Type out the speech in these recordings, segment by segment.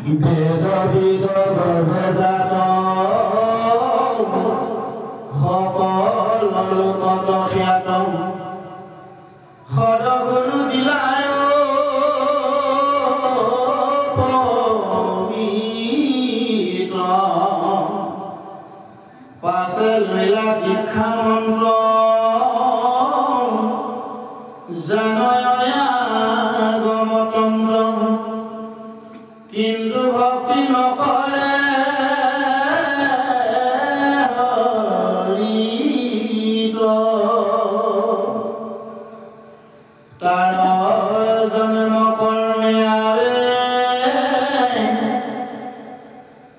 ভেদ বিদ ভেদাত সকল লোকত খ্যাত সদগুৰু দিলায় পবিত্ৰ পাছে লৈলা দীক্ষা মন্ত্ৰ জানয়া গমতন্ত্ৰ কিন্তু ভক্তি নকৰে হৰিত তাৰ জন্ম কৰ্মে আৱে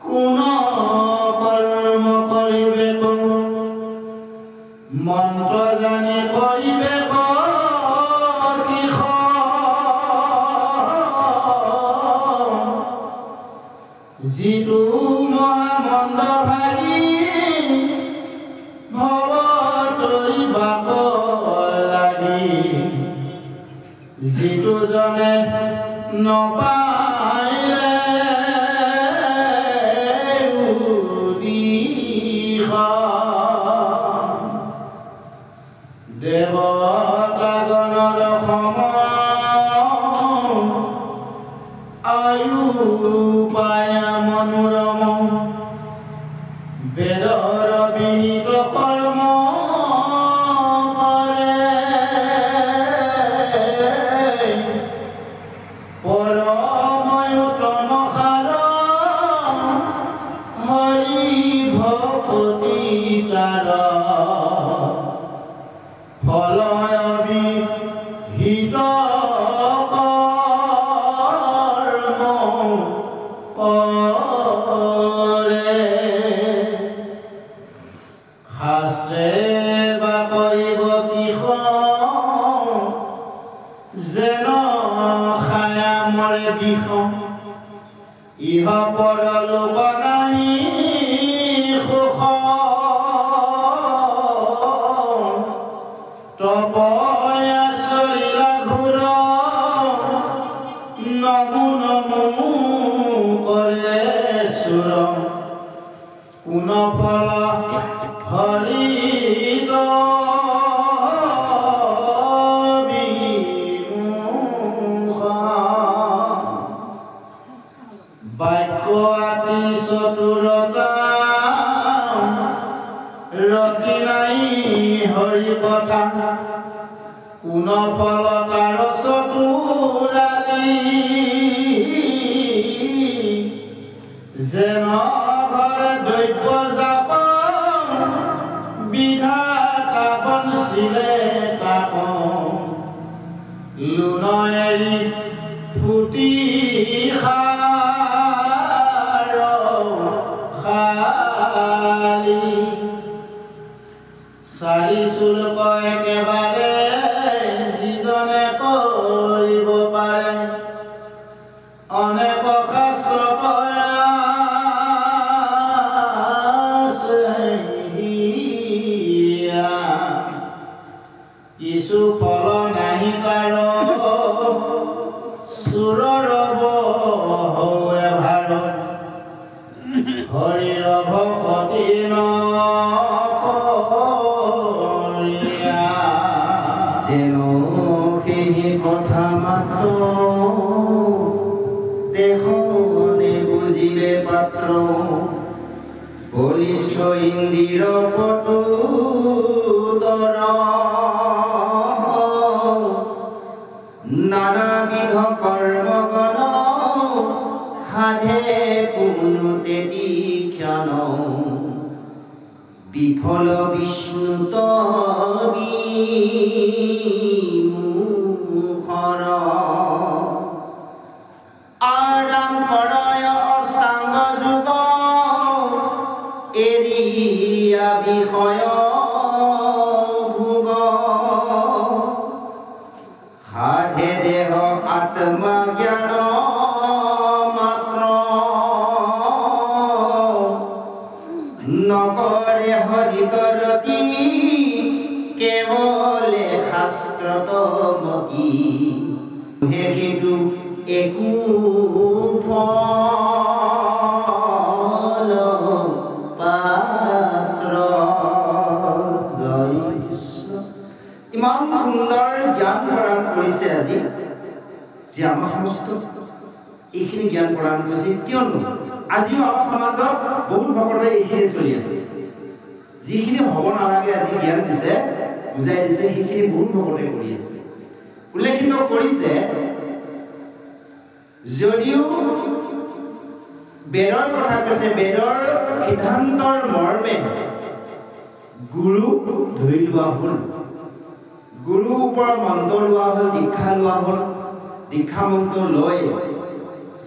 কোন কৰ্ম কৰিবে মন্ত্ৰ জানি কৰিবে যিটো মহামন্দ ভাগি ভৱতৰি বাক লাগি যিটো জনে নপাইলে দেৱতাগণৰ সম আয়ু পায় মনোৰম বেদৰ বিহিত কৰ্ম কৰে পৰময়তম সাৰ হৰি ভকতি তাৰ ফলয় বিহিত শাস্ত্ৰে বা কৰিব যেন খায়া মৰে বিষ ইহ পৰলোক নাহি সুখ তপয়া চলিলা ঘূৰ নমো নমো কৰে সুৰ কোন ফল হৰিত বাক্য আতি চতুৰতা ৰতি নাই হৰি কথা কোন ফল তাৰ চতুৰাদি যেন ঘৰে দৈব্য জাপ বিধাতা বনছিলে তাক লুণ এৰি ফুটি খাৰ খালি চাৰি চুলক একেবাৰে যিজনে কৰিব পাৰে অনেক শাস্ত্ৰ কিছু ফল নাহি তাৰ সুৰৰ বহে ভাৰ হৰিৰ ভকতি নকৰিয়া যেন সেই কথা মাত্ৰ দেশনে বুজিবে পাত্ৰ বলিষ্ঠ ইন্দিৰ পটু দৰ নানাবিধ কৰ্মগণ সাধে পুনুতে দীক্ষণ বিফল বিষ্ণুত বিমুখৰ আৰাম কৰয় অষ্টাংগ যোগ এৰিয়া বিষয় ভোগ সাধে দেহ আত্মা জ্ঞান মাত্ৰ নকৰে হৰিত ৰতি কেৱলে শাস্ত্ৰত মতি হেতু একো ফল সুন্দৰ জ্ঞান প্ৰদান কৰিছে আজি যে আমাৰ সমস্ত এইখিনি জ্ঞান প্ৰদান কৰিছে কিয়নো আজিও আমাৰ সমাজত বহুত ভকতে এইখিনি চলি আছে যিখিনি হ'ব নালাগে আজি জ্ঞান দিছে বুজাই দিছে সেইখিনি বহুত ভকতে কৰি আছে উল্লেখিত কৰিছে যদিও বেদৰ কথা কৈছে বেদৰ সিদ্ধান্তৰ মৰ্মে গুৰু ধৰি লোৱা হ'ল গুৰুৰ ওপৰত মন্ত্ৰ লোৱা হ'ল দীক্ষা লোৱা হ'ল দীক্ষা মন্ত্ৰ লৈ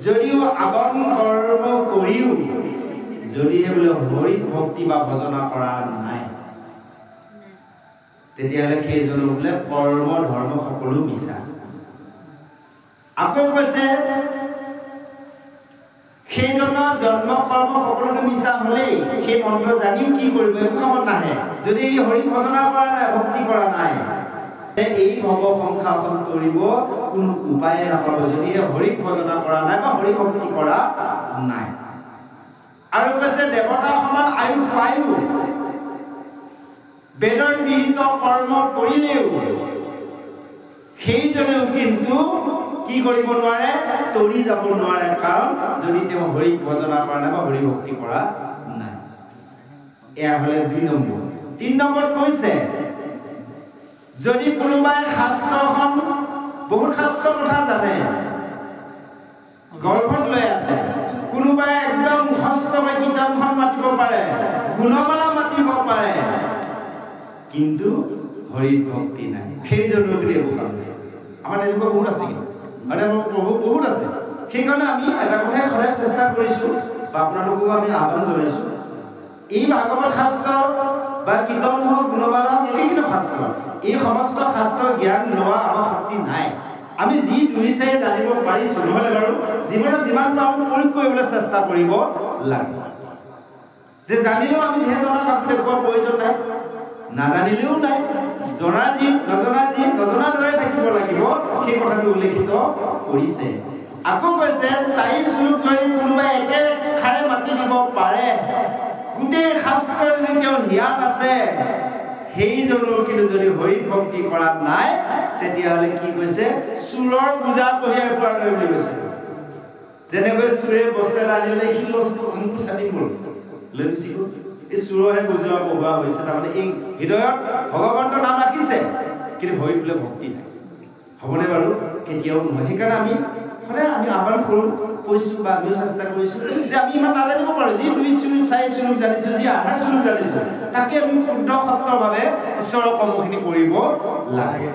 যদিও আগম কৰ্ম কৰিও যদিহে বোলে হৰি ভক্তি বা ভজনা কৰা নাই তেতিয়াহ'লে সেইজনৰ বোলে কৰ্ম ধৰ্ম সকলো মিছা আকৌ কৈছে সেইজনৰ জন্ম কৰ্ম সকলোটো মিছা হ'লেই সেই মন্ত্ৰ জানিও কি কৰিব একো কামত নাহে যদি এই হৰি ভজনা কৰা নাই ভক্তি কৰা নাই এই ভৱ সংসাৰখন তৰিব কোনো উপায়ে নাপাব যদিহে হৰি ভজনা কৰা নাই বা হৰি ভক্তি কৰা নাই আৰু কৈছে দেৱতা সমান আয়ুস পায়ো বেদৰ বিহিত কৰ্ম কৰিলেও সেইজনেও কিন্তু কি কৰিব নোৱাৰে তৰি যাব নোৱাৰে কাৰণ যদি তেওঁ হৰি ভজনা কৰা নাই বা হৰি ভক্তি কৰা নাই এয়া হ'লে 2 নম্বৰ 3 নম্বৰত কৈছে যদি কোনোবাই শাস্ত্ৰখন বহুত শাস্ত্ৰ কথা জানে গৰ্ভত লৈ আছে কোনোবাই একদম হস্তময় কিতাপখন মাতিব পাৰে গুণমালা মাতিব পাৰে কিন্তু হৰি ভক্তি নাই সেইজনৰ বুলি একো কাম নাই আমাৰ তেনেকুৱা বহুত আছে কিন্তু মানে প্ৰভু বহুত আছে সেইকাৰণে আমি এটা কথাই সদায় চেষ্টা কৰিছোঁ বা আপোনালোককো আমি আহ্বান জনাইছোঁ এই ভাগৱত শাস্ত্ৰ বা কীৰ্তন হওক গুণমালা হওক একেখিনি শাস্ত্ৰ এই সমস্ত শাস্ত্ৰ জ্ঞান লোৱা আমাৰ শক্তি নাই আমি যি 2-4 জানিব পাৰিছোঁ নহ'লে বাৰু জীৱনত যিমান পাৰোঁ প্ৰয়োগ কৰিবলৈ চেষ্টা কৰিব লাগে যে জানিলেও আমি ধেৰজনক আপুনি দেখুৱাৰ প্ৰয়োজন নাই নাজানিলেও নাই জনা যি নজনা দৰে থাকিব লাগিব সেই কথাটো উল্লেখিত কৰিছে আকৌ কৈছে 4 শ্লোক যদি কোনোবাই একেখাৰে মাতি দিব পাৰে গোটেই শাস্ত্ৰৰ যদি তেওঁ জ্ঞান আছে সেইজনৰ কিন্তু যদি হৰি ভক্তি কৰা নাই তেতিয়াহ'লে কি কৈছে চুৰৰ পূজা কঢ়িয়াই পৰা নাই বুলি কৈছে যেনেকৈ চুৰে বস্তু এটা আনিলে সেই বস্তু অংকুৰ চালি গ'ল লৈ গুচি গ'ল এই চুৰহে বুজোৱা বহোৱা হৈছে তাৰমানে এই হৃদয়ত ভগৱন্তৰ নাম ৰাখিছে কিন্তু হৰিত বোলে ভক্তি নাই হ'বনে বাৰু কেতিয়াও নহয় সেইকাৰণে আমি সদায় আমি আহ্বান কৰোঁ কৈছোঁ বা আমিও চেষ্টা কৰিছোঁ যে আমি ইমান নাজানিব পাৰোঁ যি 2-4 শ্লোক জানিছোঁ যি 8 শ্লোক জানিছোঁ তাকে আমি শুদ্ধ সত্যভাৱে ঈশ্বৰৰ কৰ্মখিনি কৰিব লাগে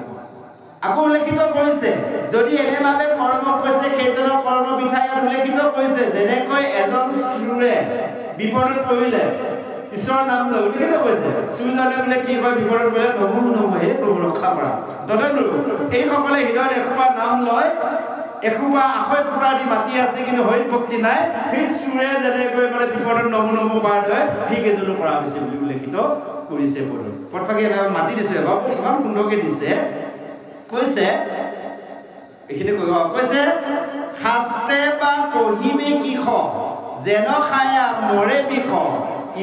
আকৌ উল্লেখিত কৰিছে যদি এনেভাৱে কৰ্ম কৰিছে সেইজনৰ কৰ্ম বিধাই উল্লেখিত কৰিছে যেনেকৈ এজন চুৰে বিপদত পৰিলে ঈশ্বৰৰ নাম লৈ উল্লেখিত কৰিছে চুৰজনে বোলে কি কয় বিপদত পৰিলে নমো হে প্ৰভু ৰক্ষা কৰা তদনু এইসকলে হৃদয়ত এসোপা নাম লয় এসোপা আখৈ ফুটা দি মাতি আছে কিন্তু হৰি ভক্তি নাই সেই চুৰে যেনেকৈ মানে বিপদত নমো কৰা হয় সেই কেইজনো কৰা হৈছে বুলি উল্লেখিত কৰিছে পদফাকি মাতি দিছে বাবু ইমান সুন্দৰকৈ দিছে কৈছে এইখিনি কৈছে শাস্ত্ৰে বা কহিবে কিষ যেন খায়া মৰে বিষ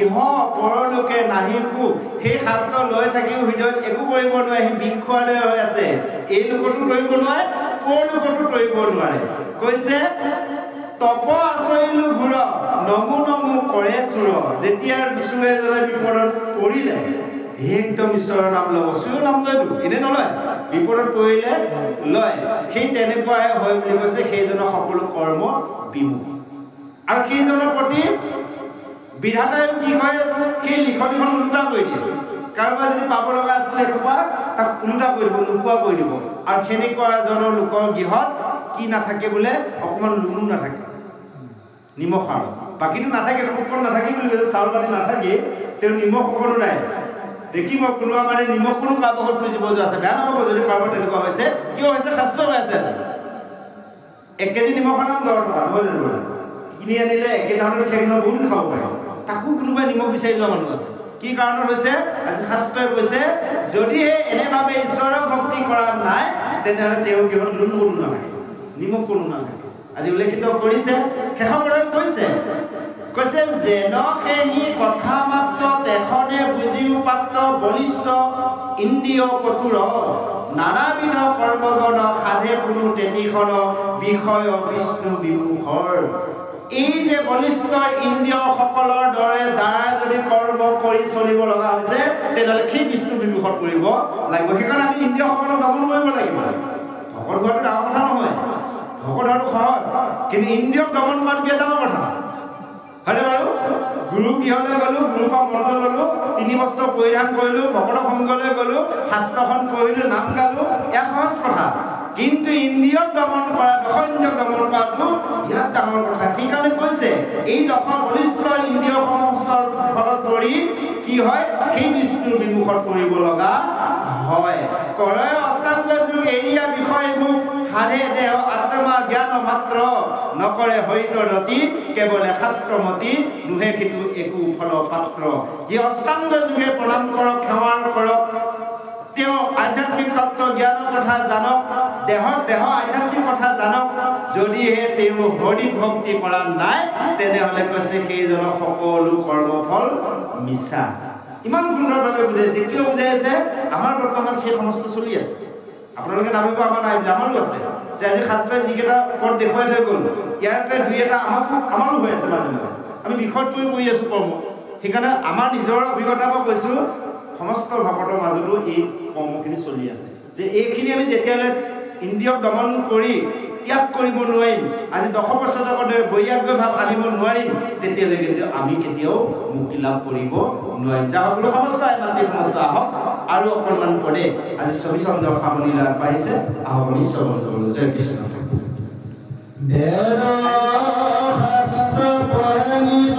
ইহ পৰলোকে নাহি সুখ সেই শাস্ত্ৰ লৈ থাকিও হৃদয়ত একো কৰিব নোৱাৰে সি বিষ খোৱালে হৈ আছে এই লোকতো কৰিব নোৱাৰে পৰলোকতো কৰিব নোৱাৰে কৈছে তপ আচৰিলো ঘূৰ নমো কৰে চুৰ যেতিয়া চুৰে এজনে বিপদত পৰিলে একদম ঈশ্বৰৰ নাম ল'ব চুৰৰ নাম লয়তো এনে নলয় বিপদত পৰিলে লয় সেই তেনেকুৱাই হয় বুলি কৈছে সেইজনৰ সকলো কৰ্ম বিমুখ আৰু সেইজনৰ প্ৰতি বিধাতাই কি হয় সেই লিখনিখন উল্টা কৰি দিয়ে কাৰোবাৰ যদি পাব লগা আছিলে এসোপা তাক উল্টা কৰি দিব নোপোৱা কৰি দিব আৰু সেনেকুৱা এজনৰ লোকৰ গৃহত কি নাথাকে বোলে অকণমান লুণু নাথাকে নিমখ আৰু বাকীটো নাথাকে সুকণ নাথাকে বুলি কৈছে চাউল পাতি নাথাকে তেওঁ নিমখ অকণো নাই দেখিব কোনোবা মানে নিমখনো কাৰোবাৰ ঘৰত খুজিব যোৱা আছে বেয়া নাপাব যদি কাৰোবাৰ তেনেকুৱা হৈছে কিয় হৈছে শাস্ত্ৰ হৈ আছে 1 কেজি নিমখৰ দাম 10 টকা নহয় জানো কিনি আনিলে একেদিনাখনতে শেষ নহয় বহুত খাব পাৰে তাকো কোনোবাই নিমখ বিচাৰি যোৱা মানুহ আছে কি কাৰণত হৈছে আজি শাস্ত্ৰই কৈছে যদিহে এনেভাৱে ঈশ্বৰৰ ভক্তি কৰা নাই তেনেহ'লে তেওঁ কেৱল লুণ কোনো নালাগে নিমখ কোনো নালাগে আজি উল্লেখিত কৰিছে শেষৰ কৈছে যেন সেই কথা মাত্ৰ তেখনে বুজিও পাত্ৰ বলিষ্ঠ ইন্দ্ৰিয় কঠোৰ নানাবিধ কৰ্মগণ সাধে কোনো তেতিখন বিষয় বিষ্ণু বিমুখৰ এই যে বলিষ্ঠ ইন্দ্ৰিয়সকলৰ দৰে দ্বাৰা যদি কৰ্ম কৰি চলিব লগা হৈছে তেনেহ'লে কি বিষ্ণু বিমুখত কৰিব লাগিব সেইকাৰণে আমি ইন্দ্ৰিয়সকলক দমন কৰিব লাগিব ভকত হোৱাটো ডাঙৰ কথা নহয় ভকত হোৱাটো সহজ কিন্তু ইন্দ্ৰিয়ক দমন কৰাটো কি ডাঙৰ কথা হয়নে বাৰু গুৰু গৃহলৈ গ'লো গুৰুৰ পৰা মন্ত্ৰ ল'লো 3 বস্ত্ৰ পৰিধান কৰিলো ভকত সংঘলৈ গ'লো শাস্ত্ৰখন পঢ়িলো নাম গালো এয়া সহজ কথা কিন্তু ইন্দ্ৰিয়ক দমন কৰা দশইন্দ্ৰিয়ক দমন কৰাটো ইয়াত ডাঙৰ কথা সেইকাৰণে কৈছে এই দশ বলিষ্ঠ ইন্দ্ৰিয় সমস্তৰ ফলত পৰি কি হয় সেই বিষ্ণুৰ বিমুখত পৰিব লগা হয় কৰে অষ্টাংগ যোগ এৰিয়া বিষয়বোৰ সাধে দেহ আত্মা জ্ঞান মাত্ৰ নকৰে হৰিতৰতি কেৱলে শাস্ত্ৰমতি নুহে কিটো একো ফল পাত্ৰ যি অষ্টাংগ যোগে প্ৰণাম কৰক সেৱাৰ কৰক তেওঁ আধ্যাত্মিক তত্ত্ব জ্ঞানৰ কথা জানক দেহ আধ্যাত্মিক কথা জানক যদিহে তেওঁ হৰি ভক্তি কৰা নাই তেনেহ'লে কৈছে সেইজনৰ সকলো কৰ্মফল মিছা ইমান সুন্দৰভাৱে বুজাইছে কিয় বুজাইছে আমাৰ বৰ্তমান সেই সমস্ত চলি আছে আপোনালোকে নামিব আমাৰ নাই আমাৰো আছে যে আজি শাস্ত্ৰই যিকেইটা পদ দেখুৱাই থৈ গ'ল ইয়াতে দুই এটা আমাৰো হৈ আছে মাজে মাজে আমি বিষয়টো কৰি আছোঁ কৰ্ম সেইকাৰণে আমাৰ নিজৰ অভিজ্ঞতাৰ পৰা কৈছোঁ সমস্ত ভকতৰ মাজতো এই কৰ্মখিনি চলি আছে যে এইখিনি আমি যেতিয়ালৈ ইন্দ্ৰিয়ক দমন কৰি ত্যাগ কৰিব নোৱাৰিম আজি 10 বছৰতে বৈৰাগ্য ভাৱ আনিব নোৱাৰিম তেতিয়ালৈ কিন্তু আমি কেতিয়াও মুক্তি লাভ কৰিব নোৱাৰিম যাহক সমস্ত আইমাতি সমস্ত আহক আৰু অকণমান পৰে আজি 24 চন্দ্ৰ সামৰণিলৈ আগবাঢ়িছে আহক আমি শ্ৰৱণ কৰোঁ জয় কৃষ্ণ বেদ শাস্ত্ৰ পঢ়িব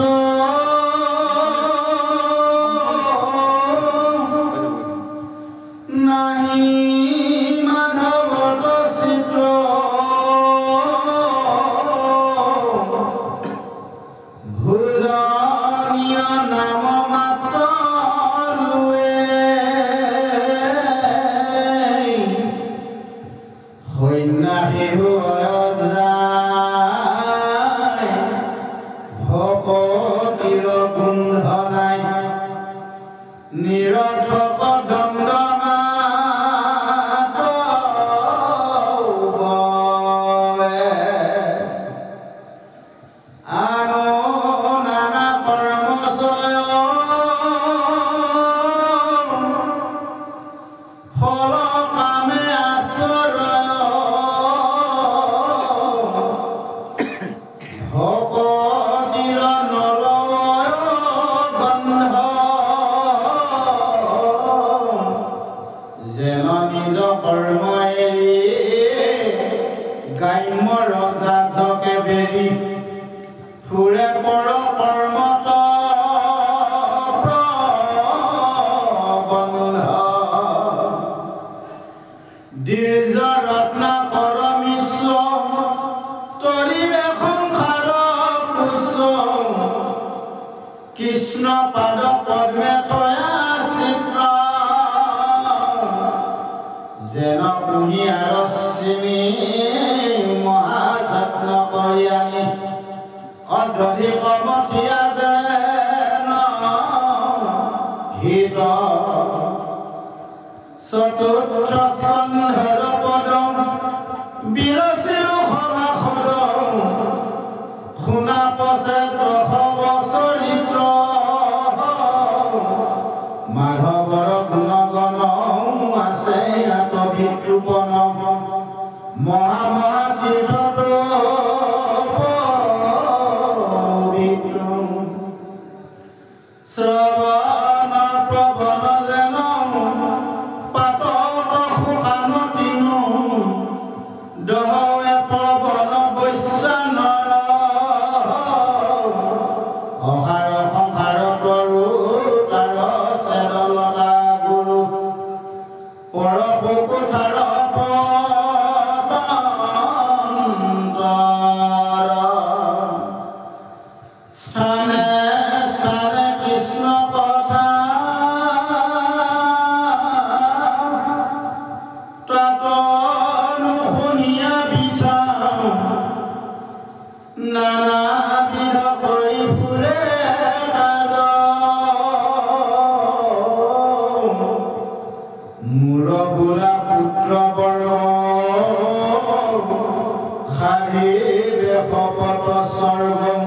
বেশপত স্বৰ্গম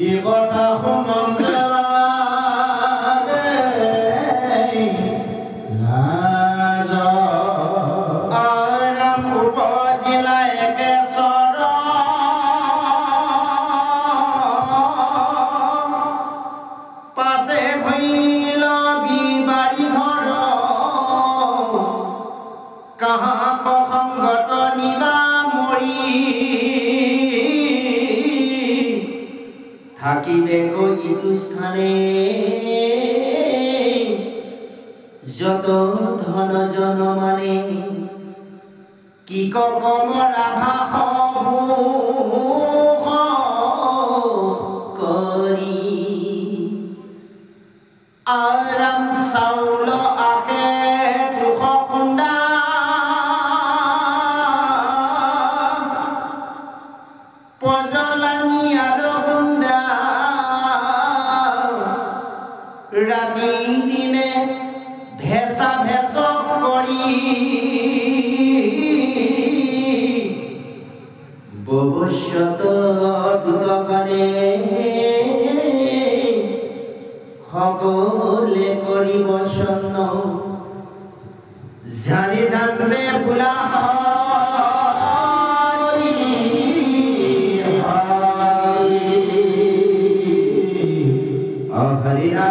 ই কথা শুনন্তে যত ধন জন মানে কি কম ৰাভা কৰি আৰাম চাউল আকে দুখ খুন্দা পজলানি আৰু গুন্দা ৰাতি দিনে ভেসা ভেস কৰি ভবিষ্যত দুতগণে সকলে কৰিব সন্ন জানি জানতে ভুলা হৰিৰা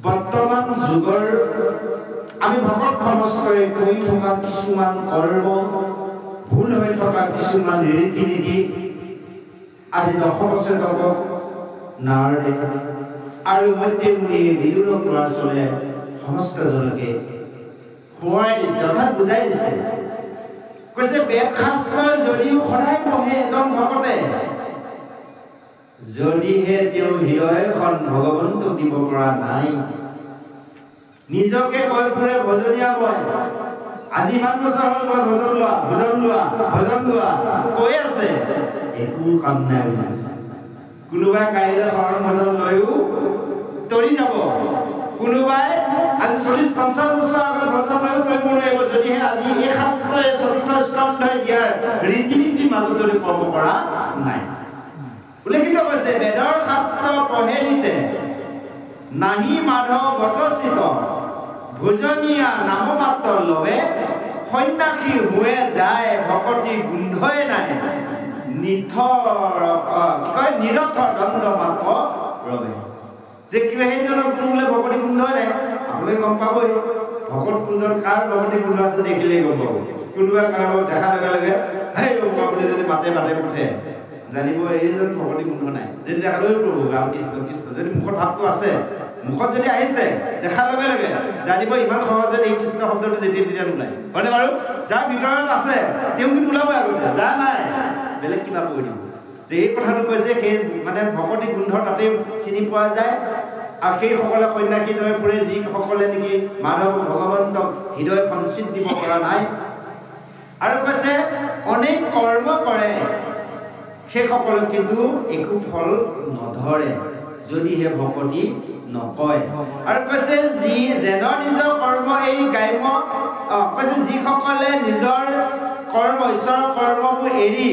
বৰ্তমান যুগৰ আমি ভকত সমস্তই কৰি থকা কিছুমান কৰ্ম ভুল হৈ থকা কিছুমান ৰীতি নীতি আজি 10 বছৰ আগত নাৰদে আৰু মধ্যমুনি বিদুৰক ল'ৰা ছোৱালীয়ে সমস্তজনকে সোঁৱৰাই দিছে অৰ্থাৎ বুজাই দিছে কৈছে বেদ শাস্ত্ৰ যদিও সদায় পঢ়ে এজন ভকতে যদিহে তেওঁ হৃদয়খন ভগৱন্তক দিব পৰা নাই নিজকে কৈ ফুৰে ভজনীয়া মই আজি ইমান বছৰ হ'ল মই ভজন লোৱা কৈ আছে একো কাম নাই বুলি কৈছে কোনোবাই কাইলৈ শৰণ ভজন লৈও তৰি যাব কোনোবাই আজি 40-50 বছৰ আগত ভজন লৈও তৰিব নোৱাৰিব যদিহে আজি এই শাস্ত্ৰই চতুৰ্থ স্কন্ধই দিয়াৰ ৰীতি নীতিৰ মাজত কৰ্ম কৰা নাই উল্লেখিত হৈছে বেদৰ শাস্ত্ৰ পঢ়ে নিতে নাহি মাধৱ বটচিত ভোজনীয়া নাম মাত্ৰ লবে সন্যাসী হৈ যায় ভকতি গোন্ধই নাই নিৰথ দণ্ড মাত্ৰ ৰবে যে কিবা সেইজনৰ কোনোলে ভকতি গোন্ধই নাই আপোনালোকে গম পাবই ভকত কুঞ্জৰ কাৰ ভকতি গোন্ধ আছে দেখিলেই গম পাব কোনোবা কাৰোবাক দেখাৰ লগে লগে হেই আপুনি যদি মাতে উঠে জানিব এইজন ভকতি গোন্ধ নাই যদি দেখালৈ প্ৰভু ৰাম কৃষ্ণ কৃষ্ণ যদি মুখত ভাৱটো আছে মুখত যদি আহিছে দেখাৰ লগে লগে জানিব ইমান সহজে এই কৃষ্ণ শব্দটো যেতিয়া নোলায় হয়নে বাৰু যাৰ ভিতৰত আছে তেওঁ কিন্তু ওলাবই আগতে যা নাই বেলেগ কিবা কৈ দিব যে এই কথাটো কৈছে সেই মানে ভকতি গোন্ধ তাতে চিনি পোৱা যায় আৰু সেইসকলে সন্যাসী দৰে ফুৰে যিসকলে নেকি মাধৱ ভগৱন্তক হৃদয় সঞ্চিত দিব পৰা নাই আৰু কৈছে অনেক কৰ্ম কৰে সেইসকলক কিন্তু একো ফল নধৰে যদিহে ভকতি নকয় আৰু কৈছে যি যেনৰ নিজৰ কৰ্ম এই গ্ৰাম্য কৈছে যিসকলে নিজৰ কৰ্ম ঈশ্বৰৰ কৰ্মবোৰ এৰি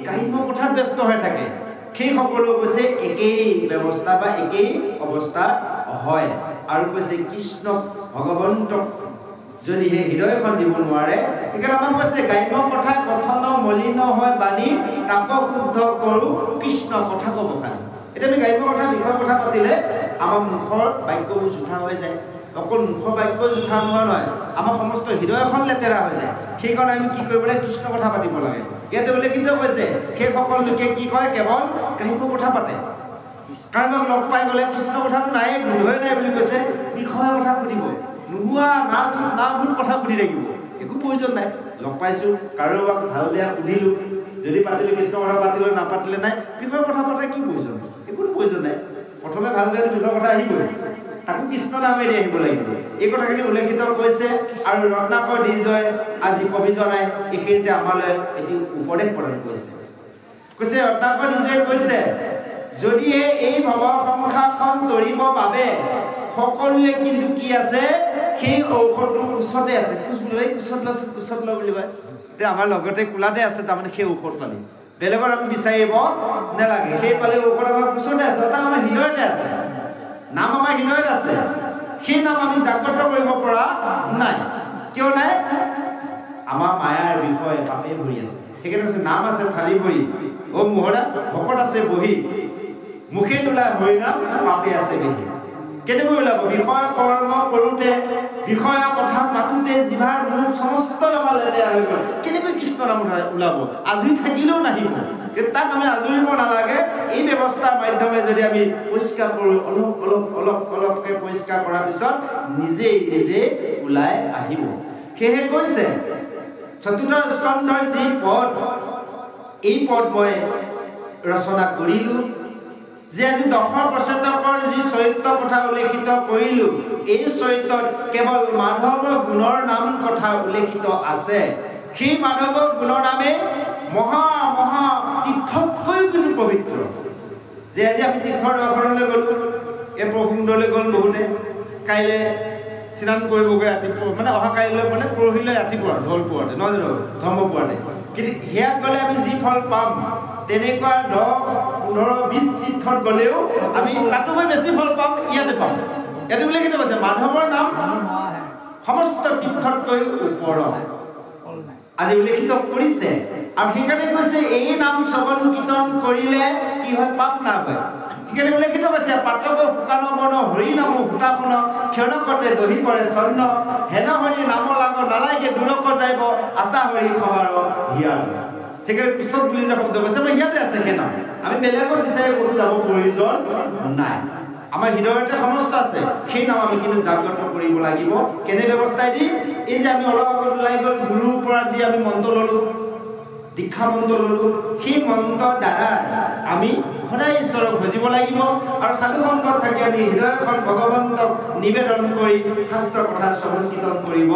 গ্ৰাম্য কথাত ব্যস্ত হৈ থাকে সেইসকলো কৈছে একেই ব্যৱস্থা বা একেই অৱস্থা হয় আৰু কৈছে কৃষ্ণ ভগৱন্তক যদিহে হৃদয়খন দিব নোৱাৰে সেইকাৰণে আমাক কৈছে গ্ৰাম্য কথা কথন মলিন হয় বাণী তাক শুদ্ধ কৰোঁ কৃষ্ণ কথা ক'ব খালি এতিয়া আমি গ্ৰাম্য কথা বিষয়ৰ কথা পাতিলে আমাৰ মুখৰ বাক্যবোৰ জোঠা হৈ যায় অকল মুখৰ বাক্য জোঠা নোহোৱা নহয় আমাৰ সমস্ত হৃদয়খন লেতেৰা হৈ যায় সেইকাৰণে আমি কি কৰিব লাগে কৃষ্ণ কথা পাতিব লাগে ইয়াতে উল্লেখিত হৈছে সেইসকল লোকে কি কয় কেৱল গ্ৰাম্য কথা পাতে কাৰোবাক লগ পাই গ'লে কৃষ্ণ কথাটো নাই গোন্ধই নাই বুলি কৈছে বিষয়ৰ কথা সুধিব নোহোৱা না ভুল কথা সুধি থাকিব একো প্ৰয়োজন নাই লগ পাইছোঁ কাৰোবাক ভাল বেয়া সুধিলোঁ যদি পাতিলে কৃষ্ণ কথা পাতিলে নাপাতিলে নাই বিষয়ৰ কথা পাতাৰ কি প্ৰয়োজন আছে একো প্ৰয়োজন নাই প্ৰথমে ভাল বেয়া বিষয়ৰ কথা আহিবই তাকো কৃষ্ণ নামেৰে আহিব লাগিব এই কথাখিনি উল্লেখিত কৈছে আৰু ৰত্নাকৰ দিজয় আজি কবিজনাই এইখিনিতে আমালৈ এটি উপদেশ প্ৰদান কৰিছে কৈছে ৰত্নাকৰ দিজয় কৈছে যদি এই ভৱ সংসাৰখন তৰিবৰ বাবে সকলোৱে কিন্তু কি আছে সেই ঔষধটো কুছতে আছে কুছত ল বুলি কয় তে আমাৰ লগতে কুলাতে আছে তাৰমানে সেই ঔষধ পালি বেলেগৰ আমি বিচাৰিব নালাগে সেই পালি ঔষধ আমাৰ কুছতে আছে তাৰ আমাৰ হৃদয়তে আছে নাম আমাৰ হৃদয়ত আছে সেই নাম আমি জাগ্ৰত কৰিব পৰা নাই কিয় নাই আমাৰ মায়াৰ বিষয়ে পাপে ভৰি আছে সেইকাৰণে কৈছে নাম আছে থালি ভৰি অ মোহৰা ভকত আছে বহি মুখে নোলাই হৰি নাম পাপে আছে বেহি কেনেকৈ ওলাব বিষয় কৰ্ম কৰোঁতে বিষয়া কথা পাতোঁতে জিভাৰ মুখ সমস্ত আমাৰ লেতেৰা হৈ গ'ল কেনেকৈ কৃষ্ণ নাম ওলাব আজৰি থাকিলেও নাহিব তাক আমি আজৰিব নালাগে এই ব্যৱস্থাৰ মাধ্যমে যদি আমি পৰিষ্কাৰ কৰোঁ অলপকৈ পৰিষ্কাৰ কৰাৰ পিছত নিজেই ওলাই আহিব সেয়েহে কৈছে চতুৰ্থ স্কন্ধৰ যি পদ এই পদ মই ৰচনা কৰিলোঁ যে আজি দশ প্ৰচেতকৰ যি চৰিত্ৰ কথা উল্লেখিত কৰিলোঁ এই চৰিত্ৰত কেৱল মাধৱৰ গুণৰ নাম কথা উল্লেখিত আছে সেই মাধৱৰ গুণৰ নামে মহা মহা তীৰ্থতকৈও কিন্তু পবিত্ৰ যে আজি আমি তীৰ্থৰ দৰ্শনলৈ গ'লোঁ এই প্ৰসংগলৈ গ'ল বহুতে কাইলৈ স্নান কৰিবগৈ ৰাতিপুৱা মানে অহা কাইলৈ মানে পৰহিলৈ ৰাতিপুৱা ঢল পোৱাতে নহয় জানো ধৰ্ম পোৱাতে কিন্তু সেয়াত গ'লে আমি যি ফল পাম তেনেকুৱা 10-15-20 তীৰ্থত গ'লেও আমি তাতোকৈ বেছি ফল পাম ইয়াতে পাম এইটো উল্লেখিত হৈছে মাধৱৰ নাম সমস্ত তীৰ্থতকৈ ওপৰত আজি উল্লেখিত কৰিছে আৰু সেইকাৰণে কৈছে এই নাম শ্ৰৱণ কীৰ্তন কৰিলে কি হয় পাপ না হয় সেইকাৰণে উল্লেখিত হৈছে পাতক শুকান বন হৰি নাম সূতাখন ক্ষণকতে দহি কৰে চন্ন হেন হৰি নাম লাগ নালাগে দূৰক যাইব আশা হৰি খবৰ হিয়াৰ সেইকাৰণে পিছত বুলি যে শব্দ কৈছে মই ইয়াতে আছে সেই নাম আমি বেলেগত বিচাৰি ক'তো যাব প্ৰয়োজন নাই আমাৰ হৃদয়তে সমস্ত আছে সেই নাম আমি কিন্তু জাগ্ৰত কৰিব লাগিব কেনে ব্যৱস্থাই দি এই যে আমি অলপ আগত ওলাই গ'ল গুৰুৰ পৰা যি আমি মন্ত্ৰ ল'লোঁ দীক্ষা মন্ত্ৰ ল'লোঁ সেই মন্ত্ৰৰ দ্বাৰা আমি সদায় ঈশ্বৰক ভজিব লাগিব আৰু সাধু সংগত থাকি আমি হৃদয়খন ভগৱন্তক নিবেদন কৰি শাস্ত্ৰ কথা শ্ৰৱণ কীৰ্তন কৰিব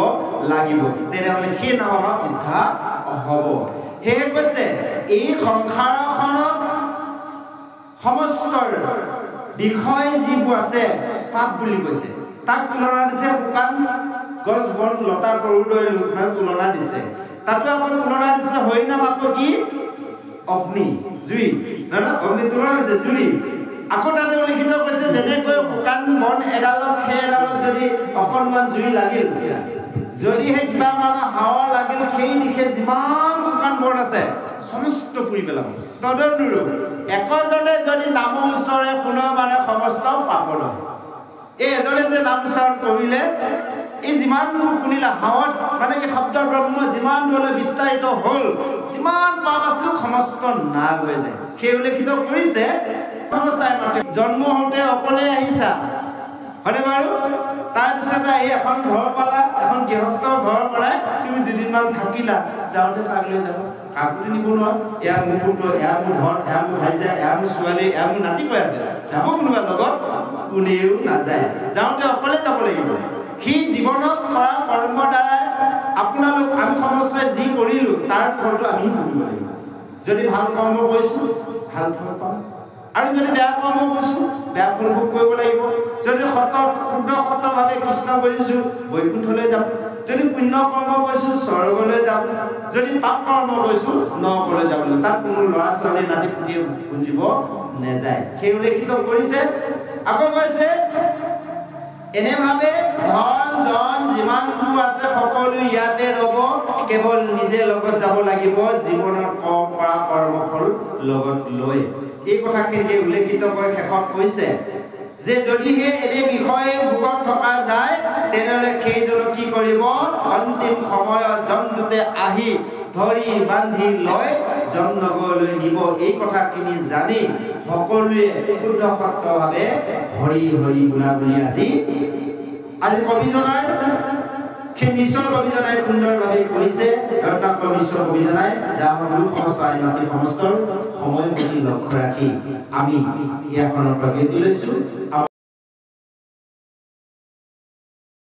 লাগিব তেনেহ'লে সেই নাম আমাৰ উদ্ধাৰ হ'ব সেয়ে কৈছে এই সংসাৰখনত সমস্ত বিষয় যিবোৰ আছে পাপ বুলি কৈছে তাক তুলনা দিছে শুকান গছ বন লতা তৰুলৈ মানে তুলনা দিছে তাতো আকৌ তুলনা দিছে হৰিনাম আকৌ কি অগ্নি জুই নহয় অগ্নি তুলনা দিছে জুই আকৌ তাতে উল্লেখিত কৈছে যেনেকৈ শুকান বন এডালত সেই এডালত যদি অকণমান জুই লাগিল যদিহে কিবা মানে হাৱা লাগিল সেই দিশে যিমান শুকান বন আছে সমস্ত পুৰি পেলাব তদনুৰূপ একজনে যদি নাম উচ্চাৰে শুনে মানে সমস্ত পাপৰ এই এজনে যে নাম উচ্চাৰণ কৰিলে এই যিমান শুনিলে হাৱাত মানে এই শব্দ ব্ৰহ্ম যিমান দূৰলৈ বিস্তাৰিত হ'ল যিমান পাপ আছিল সমস্ত নাশ হৈ যায় সেই উল্লেখিত কৰিছে জন্ম হওঁতে অকলে আহিছা হয়নে বাৰু তাৰপিছতে আহি এখন ঘৰ পালা এখন গৃহস্থ ঘৰ পৰাই তুমি দুদিনমান থাকিলা যাওঁতে কাক লৈ যাব কাকোতো নিব নোৱাৰো এয়া মোৰ পুত্ৰ এয়া মোৰ ধন এয়া মোৰ ভাইজা এয়া মোৰ ছোৱালী এয়া মোৰ নাতি কৈ আছে যাব কোনোবা লগত কোনেও নাযায় যাওঁতে অকলে যাব লাগিব সেই জীৱনত কৰা কৰ্মৰ দ্বাৰাই আপোনালোক আমি সমস্যাই যি কৰিলোঁ তাৰ ফলটো আমি ভুগিব লাগিব যদি ভাল কৰ্ম কৰিছোঁ ভাল ফল পাম আৰু যদি বেয়া কৰ্ম কৰিছোঁ বেয়া ফল ভোগ কৰিব লাগিব যদি শুদ্ধভাৱে কৃষ্ণ বুজিছোঁ বৈকুণ্ঠলৈ যাম যদি পুণ্য কৰ্ম কৰিছোঁ স্বৰ্গলৈ যাম যদি পাপ কৰ্ম কৰিছোঁ নৰকলৈ যাব লাগিব তাত কোনো ল'ৰা ছোৱালী নাতি পুতিয়ে বুজিব নাযায় সেই উল্লেখিত কৰিছে আকৌ কৈছে এনেভাৱে ধন জন যিমানবোৰ আছে সকলো ইয়াতে ৰ'ব কেৱল নিজে লগত যাব লাগিব জীৱনৰ কৰা কৰ্মফল লগত লৈ এই কথাখিনিকে উল্লেখিত কৰি শেষত কৈছে যে যদিহে এনে বিষয়ে ভোগত থকা যায় তেনেহ'লে সেইজনক কি কৰিব অন্তিম সময়ত জমদূতে আহি ধৰি বান্ধি লৈ যমনগৰলৈ নিব এই কথাখিনি জানি সকলোৱে শুদ্ধ সত্যভাৱে হৰি হৰি বোলা বুলি আজি কবিজনাই সেই নিশ্চয় কবিজনাই সুন্দৰভাৱে কৈছে ৰত্নাকৰ নিশ্চয় কবিজনাই যাৰ সমস্ত আই মাতি সমস্ত সময় প্ৰতি লক্ষ্য ৰাখি আমি ইয়াখনৰ প্ৰগতি লৈছোঁ।